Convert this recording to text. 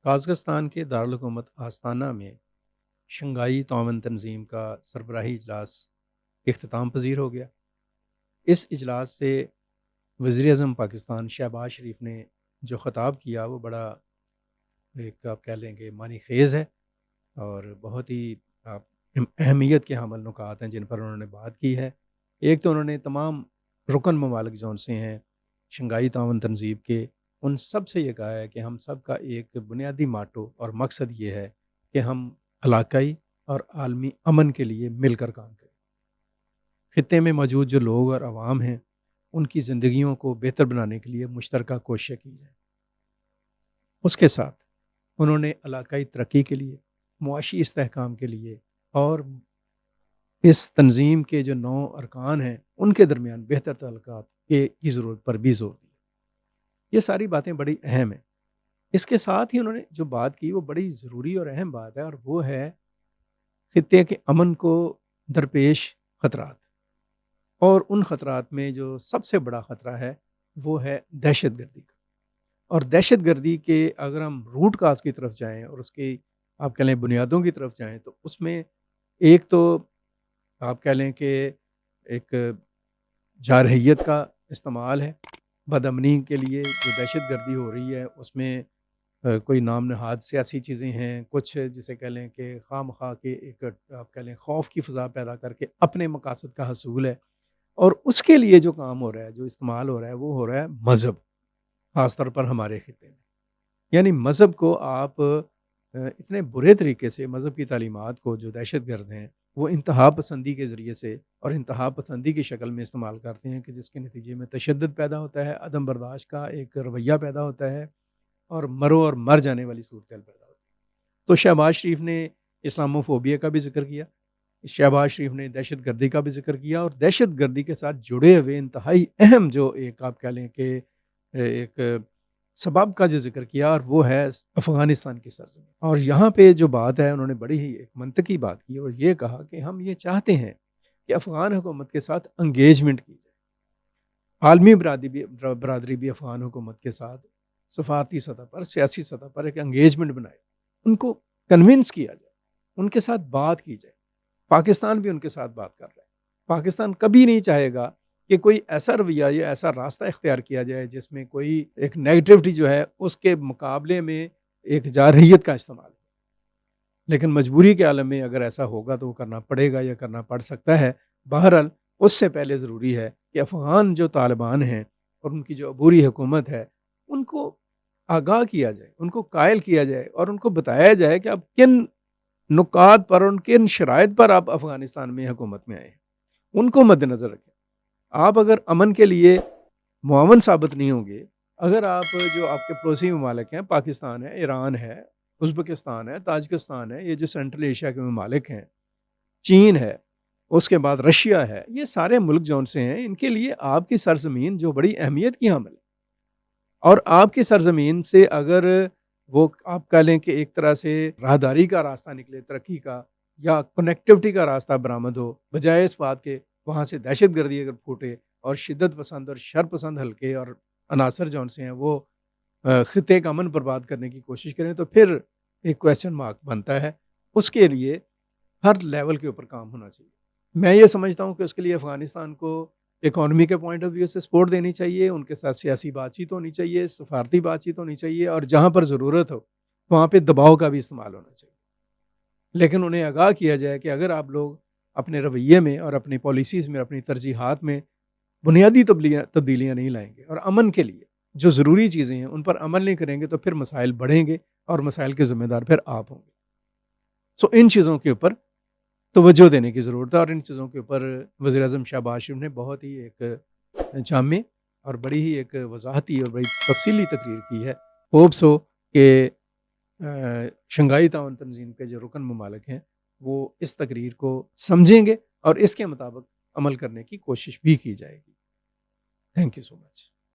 Kazakhstan کے دارالحکومت آستانہ میں شنگھائی تعاون تنظیم کا سربراہی اجلاس اختتام پذیر ہو گیا۔ اس اجلاس سے وزیر اعظم پاکستان شہباز شریف نے جو خطاب کیا وہ بڑا ایک آپ کہہ لیں کہ معنی خیز ہے اور بہت ہی آپ اہمیت کے حامل نکات ہیں جن پر انہوں نے بات کی ہے۔ ایک تو انہوں نے تمام رکن ممالک جون سے ہیں شنگھائی تعاون تنظیم کے، ان سب سے یہ کہا ہے کہ ہم سب کا ایک بنیادی ماٹو اور مقصد یہ ہے کہ ہم علاقائی اور عالمی امن کے لیے مل کر کام کریں۔ خطے میں موجود جو لوگ اور عوام ہیں ان کی زندگیوں کو بہتر بنانے کے لیے مشترکہ کوششیں کی جائیں۔ اس کے ساتھ انہوں نے علاقائی ترقی کے لیے، معاشی استحکام کے لیے اور اس تنظیم کے جو 9 ارکان ہیں ان کے درمیان بہتر تعلقات کی ضرورت پر بھی زور دیا۔ یہ ساری باتیں بڑی اہم ہیں۔ اس کے ساتھ ہی انہوں نے جو بات کی وہ بڑی ضروری اور اہم بات ہے، اور وہ ہے خطے کے امن کو درپیش خطرات، اور ان خطرات میں جو سب سے بڑا خطرہ ہے وہ ہے دہشت گردی کا۔ اور دہشت گردی کے اگر ہم روٹ کاز کی طرف جائیں اور اس کی آپ کہہ لیں بنیادوں کی طرف جائیں تو اس میں ایک تو آپ کہہ لیں کہ ایک جارحیت کا استعمال ہے۔ بد امنی کے لیے جو دہشت گردی ہو رہی ہے اس میں کوئی نام نہاد سیاسی چیزیں ہیں، کچھ جسے کہہ لیں کہ خواہ مخواہ کے ایک آپ کہہ لیں خوف کی فضا پیدا کر کے اپنے مقاصد کا حصول ہے، اور اس کے لیے جو کام ہو رہا ہے، جو استعمال ہو رہا ہے وہ ہو رہا ہے مذہب، خاص طور پر ہمارے خطے میں۔ یعنی مذہب کو آپ اتنے برے طریقے سے مذہب کی تعلیمات کو جو دہشت گرد ہیں وہ انتہا پسندی کے ذریعے سے اور انتہا پسندی کی شکل میں استعمال کرتے ہیں کہ جس کے نتیجے میں تشدد پیدا ہوتا ہے، عدم برداشت کا ایک رویہ پیدا ہوتا ہے، اور مرو اور مر جانے والی صورتحال پیدا ہوتی ہے۔ تو شہباز شریف نے اسلامو فوبیا کا بھی ذکر کیا، شہباز شریف نے دہشت گردی کا بھی ذکر کیا، اور دہشت گردی کے ساتھ جڑے ہوئے انتہائی اہم جو ایک آپ کہہ لیں کہ ایک سبب کا جو ذکر کیا، اور وہ ہے افغانستان کی سرزمین۔ اور یہاں پہ جو بات ہے انہوں نے بڑی ہی ایک منطقی بات کی اور یہ کہا کہ ہم یہ چاہتے ہیں کہ افغان حکومت کے ساتھ انگیجمنٹ کی جائے، عالمی برادری بھی افغان حکومت کے ساتھ سفارتی سطح پر، سیاسی سطح پر ایک انگیجمنٹ بنائے، ان کو کنونس کیا جائے، ان کے ساتھ بات کی جائے۔ پاکستان بھی ان کے ساتھ بات کر رہا ہے۔ پاکستان کبھی نہیں چاہے گا کہ کوئی ایسا رویہ یا ایسا راستہ اختیار کیا جائے جس میں کوئی ایک نیگیٹیوٹی جو ہے اس کے مقابلے میں ایک جارحیت کا استعمال ہے۔ لیکن مجبوری کے عالم میں اگر ایسا ہوگا تو وہ کرنا پڑے گا یا کرنا پڑ سکتا ہے۔ بہرحال اس سے پہلے ضروری ہے کہ افغان جو طالبان ہیں اور ان کی جو عبوری حکومت ہے ان کو آگاہ کیا جائے، ان کو قائل کیا جائے اور ان کو بتایا جائے کہ اب کن نکات پر، ان کن شرائط پر آپ افغانستان میں حکومت میں آئے ہیں، ان کو مد نظر رکھیں۔ آپ اگر امن کے لیے معاون ثابت نہیں ہوں گے، اگر آپ جو آپ کے پڑوسی ممالک ہیں، پاکستان ہے، ایران ہے، ازبکستان ہے، تاجکستان ہے، یہ جو سینٹرل ایشیا کے ممالک ہیں، چین ہے، اس کے بعد رشیا ہے، یہ سارے ملک جون سے ہیں، ان کے لیے آپ کی سرزمین جو بڑی اہمیت کی حامل ہے، اور آپ کی سرزمین سے اگر وہ آپ کہہ لیں کہ ایک طرح سے راہداری کا راستہ نکلے، ترقی کا یا کنیکٹیوٹی کا راستہ برآمد ہو، بجائے اس بات کے وہاں سے دہشت گردی اگر پھوٹے اور شدت پسند اور شر پسند حلقے اور عناصر جون سے ہیں وہ خطے کا امن برباد کرنے کی کوشش کریں، تو پھر ایک کویسچن مارک بنتا ہے۔ اس کے لیے ہر لیول کے اوپر کام ہونا چاہیے۔ میں یہ سمجھتا ہوں کہ اس کے لیے افغانستان کو اکانومی کے پوائنٹ آف ویو سے سپورٹ دینی چاہیے، ان کے ساتھ سیاسی بات چیت ہونی چاہیے، سفارتی بات چیت ہونی چاہیے، اور جہاں پر ضرورت ہو وہاں پہ دباؤ کا بھی استعمال ہونا چاہیے۔ لیکن انہیں آگاہ کیا جائے کہ اگر آپ لوگ اپنے رویے میں اور اپنی پالیسیز میں، اپنی ترجیحات میں بنیادی تبدیلیاں نہیں لائیں گے اور امن کے لیے جو ضروری چیزیں ہیں ان پر عمل نہیں کریں گے تو پھر مسائل بڑھیں گے اور مسائل کے ذمہ دار پھر آپ ہوں گے۔ ان چیزوں کے اوپر توجہ دینے کی ضرورت ہے، اور ان چیزوں کے اوپر وزیر اعظم شہباز شریف نے بہت ہی ایک جامع اور بڑی ہی ایک وضاحتی اور بڑی تفصیلی تقریر کی ہے۔ ہوپس ہو کہ شنگھائی تعاون تنظیم کے جو رکن ممالک ہیں وہ اس تقریر کو سمجھیں گے اور اس کے مطابق عمل کرنے کی کوشش بھی کی جائے گی۔ Thank you so much.